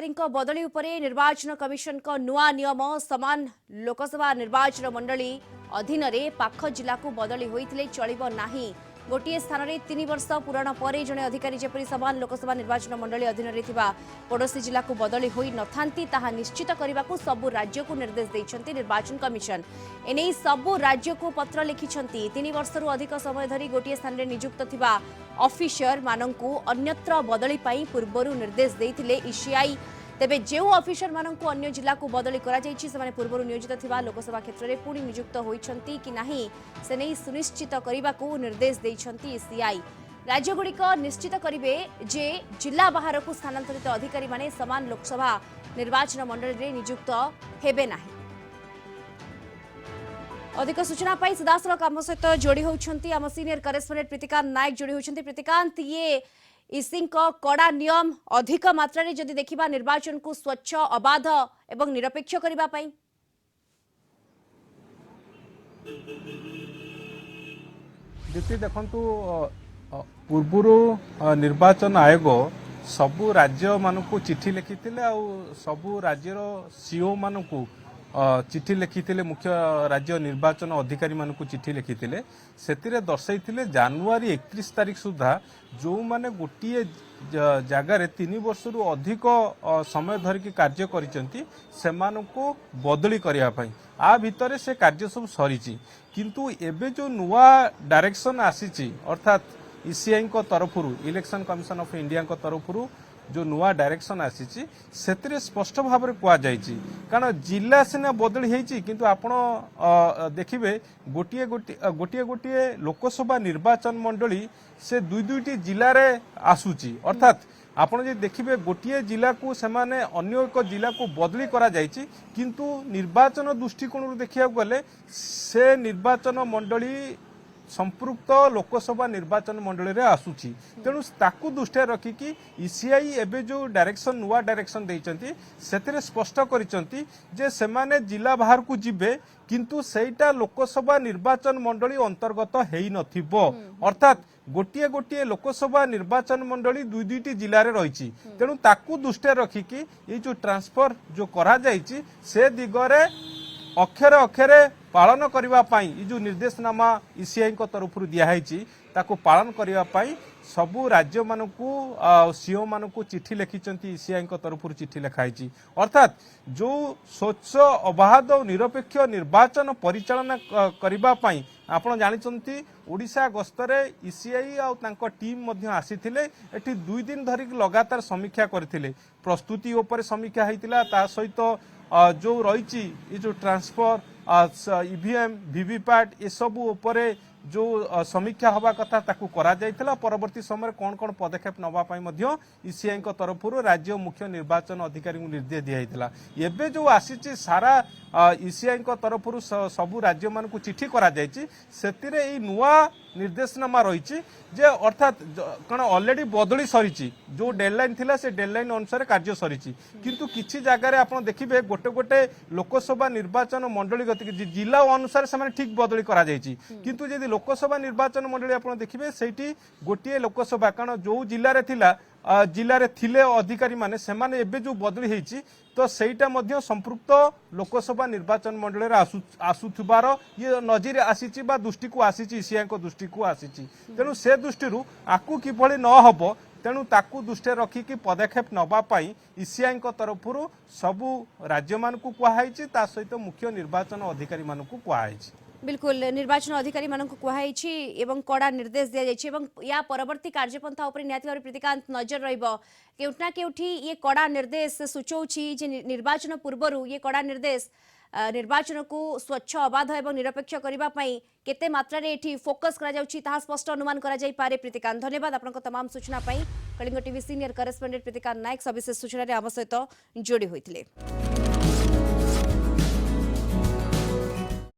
अधिकारी बदली उपरे निर्वाचन कमिशन को नुआ नियम समान लोकसभा निर्वाचन मंडली अधीन पाख जिला को बदली होते चलिब नाही। गोटे स्थान में 3 वर्ष पूरण पर जड़े अधिकारी जपरी समान लोकसभा निर्वाचन मंडली अधीन पड़ोशी जिला को बदली होई नथांती ताहा निश्चित करने को सबु राज्य को निर्देश देइछंती निर्वाचन कमिशन। एने सबु राज्य को पत्र लिखिछंती 3 वर्ष अधिक समय धरी गोटे स्थान में नियुक्त थिबा ऑफिसर मानंकु अन्यत्र बदली पाई पूर्वरु निर्देश देइथिले ईसीआई। तेबे जो ऑफिसर मानंकु अन्य जिला को बदली करा जायछि सेमाने पूर्वरु नियोजित थिबा लोकसभा क्षेत्र में पुणी नियुक्त होइछंती कि नाही से नै सुनिश्चित करने को निर्देश देइछंती ईसीआई। राज्यगुड़िक निश्चित करिवे जे जिला बाहर को स्थानांतरित अधिकारी माने समान लोकसभा निर्वाचन मंडल रे नियुक्त हेबे नाही। अधिक सूचना पाई सीधासलख आम सहित जोड़ी होती आम सीनियर करेस्पोंडेंट प्रीतिकांत नायक जोड़ी होती। प्रीतिकांत, ये ईसी कड़ा नियम अधिक मात्रा रे जदि देखिबा निर्वाचन को स्वच्छ अबाध एवं निरपेक्ष करिबा पाई दीप्ति देखंतु पूर्वरु निर्वाचन आयोग सबु राज्य मानकु चिठी लिखिथिले आ सबु राज्यर सीओ मानकु चिठी लिखिथिले मुख्य राज्य निर्वाचन अधिकारी मानकु चिठी लिखिथिले सेतिरे दर्शाइथिले जनवरी 31 तारिख सुधा जो माने गोटिए जगार 3 वर्षरु अधिक समय धरिकी कार्य करिसेंती सेमानकु बदली करिया पई आ भितरे से कार्य सब सरीची। किंतु एबे जो नुआ डायरेक्शन आसीची अर्थात ईसीआई को तरफरु इलेक्शन कमिशन ऑफ इंडिया को तरफरु जो नुआ डायरेक्शन आसीची सेतिरे स्पष्ट भाव में कुआ जायची कारण जिला सिना बदली हेची किंतु आपण देखिबे गोटिए गोटिए गोटिए लोकसभा निर्वाचन मंडली से दुई दुईटी जिले रे आसुची अर्थात आपण जे देखिबे गोटिए जिला को सेमाने अन्य एक जिला को बदली करा जायची किंतु निर्वाचन दृष्टिकोण देखिया गले से निर्वाचन मंडली संपृक्त लोकसभा निर्वाचन मंडली रे आसुची तेणु ताकू दृष्टि रखिकी ईसीआई एबे जो डायरेक्शन नुआ डायरेक्शन देइचंती सेतिरे स्पष्ट करिसंती जे सेमाने जिला बाहर को जिबे किंतु सेटा लोकसभा निर्वाचन मंडली अंतर्गत हेई नथिबो अर्थात गोटिए गोटिए लोकसभा निर्वाचन मंडली दुई दुईटी जिले में रही तेणु ताकू दृष्टि रखिकी ये जो ट्रांसफर जो करा जायछि से दिगरे अक्षरे अक्षरे पालन करिबा पाई जो निर्देशनामा ईसीआई को तरफ दिखाई ताको पालन करिबा पाई सबु राज्य मानकु सीओ मानकु चिठी लिखिचंती ईसीआई को तरफ चिठी लिखाई अर्थात जो स्वच्छ अबाध और निरपेक्ष निर्वाचन परिचालना करिबा पाई आपण जानिचंती ओडिशा गस्तरे ईसीआई आ तांको टीम मध्य आसीथिले एठी 2 दिन धरि लगातार समीक्षा करथिले प्रस्तुति ऊपर समीक्षा हैतिला ता सहित जो रही ये जो ट्रांसफर ईवीएम वीवीपैट ये सबू उपरे जो समीक्षा हवा कथा ताकू करा जायथिला परवर्ती समय कौन कौन पदक्षेप नवा पाई मध्य ईसीआई को तरफ राज्य मुख्य निर्वाचन अधिकारी को निर्देश दिया एबे जो आसीची सारा ईसीआई को तरफ सबु राज्य मान को चिठी करा जायछि सेतिरे ए नुआ निर्देशनामा रही जे अर्थात कण ऑलरेडी बदली सरीची जो डेडलाइन थिला से डेडलाइन अनुसार कार्य सरीची किंतु किछि जगह आपण देखिबे गोटे गोटे लोकसभा निर्वाचन मंडली गति जिला अनुसार से ठीक बदली करा जायछि किंतु यदि लोकसभा निर्वाचन मंडली आपण देखिबे सेठी गोटिए लोकसभा कारण जो जिल्ला रे थिला जिले रे थिले अधिकारी माने सेमाने एबे जो बदली हेची तो सेटा मध्य संपृक्त लोकसभा निर्वाचन मंडली रे आसुथबार ये नजर आसीची बा दृष्टि को आसीची ईसीआई को दृष्टि को आसीची तेणु से दृष्टि आकु किभଳି न हबो तेणु ताकू दृष्टि रखिकी पदक्षेप नवा पाई ईसीआई को तरफ सबु राज्य मान को कुहाइची ता सहित मुख्य निर्वाचन अधिकारी मान को कुहाइची। बिल्कुल निर्वाचन अधिकारी मानक कुहाइछि एवं कड़ा निर्देश दिया जाइछि एवं या परवर्ती कार्यपंथा उपरे निहाती भाबरे प्रीतिकांत नजर रहिबो केउठना केउठी ये कड़ा निर्देश सूचौछि जे निर्वाचन पूर्वरु ये कड़ा निर्देश निर्वाचन को स्वच्छ अबाध एवं निरपेक्ष करिबा पई केते मात्रा रे एठी फोकस करा जाउछि ताहा स्पष्ट अनुमान करा जाई पारे। प्रीतिकांत धन्यवाद आपनक तमाम सूचना पई। Kalinga TV senior correspondent Pritikant Nayak सविशेष सूचना रे आम सहित जोड़ी होइथिले।